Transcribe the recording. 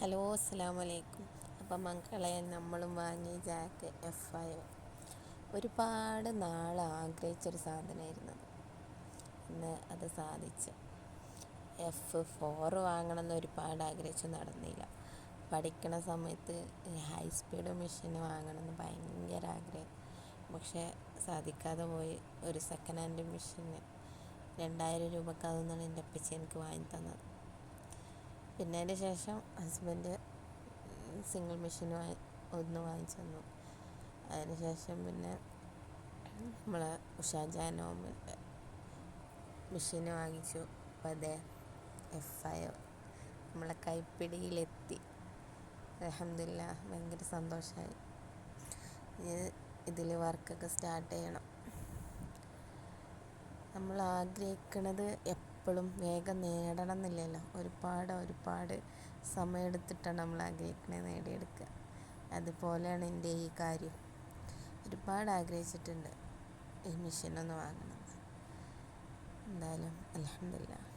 Hello അസ്സലാമു അലൈക്കും. അപ്പം മക്കളെ, നമ്മളും വാങ്ങി ജാക്ക് F5 ഒരുപാട് നാൾ ആഗ്രഹിച്ചൊരു സാധനമായിരുന്നു. ഇന്ന് അത് സാധിച്ചു. F4 വാങ്ങണമെന്ന് ഒരുപാട് ആഗ്രഹിച്ചു, നടന്നില്ല. പഠിക്കണ സമയത്ത് ഹൈ സ്പീഡ് മെഷീൻ വാങ്ങണമെന്ന് ഭയങ്കര ആഗ്രഹം, പക്ഷേ സാധിക്കാതെ പോയി. ഒരു സെക്കൻഡ് ഹാൻഡ് മെഷീന് 2000 രൂപക്ക് അതൊന്നാണ് എൻ്റെ അപ്പച്ചി എനിക്ക് വാങ്ങി തന്നത്. പിന്നെ അതിൻ്റെ ശേഷം ഹസ്ബൻഡ് സിംഗിൾ മെഷീൻ ഒന്ന് വാങ്ങിച്ചു തന്നു. അതിന് ശേഷം പിന്നെ നമ്മൾ ഉഷാ ജാനോമിൻ്റെ മെഷീൻ വാങ്ങിച്ചു. അപ്പം അതെ F5 നമ്മളെ കൈപ്പിടിയിലെത്തി. അൽഹംദുലില്ലാഹ്, ഭയങ്കര സന്തോഷമായി. ഇതിൽ വർക്കൊക്കെ സ്റ്റാർട്ട് ചെയ്യണം. നമ്മൾ ആഗ്രഹിക്കുന്നത് എപ്പോഴും വേഗം നേടണം എന്നില്ലല്ലോ. ഒരുപാട് സമയമെടുത്തിട്ടാണ് നമ്മൾ ആഗ്രഹിക്കുന്നത് നേടിയെടുക്കുക. അതുപോലെയാണ് എൻ്റെ ഈ കാര്യം. ഒരുപാട് ആഗ്രഹിച്ചിട്ടുണ്ട് ഈ മെഷീനൊന്ന് വാങ്ങണം. എന്തായാലും അൽഹംദുലില്ലാഹ്.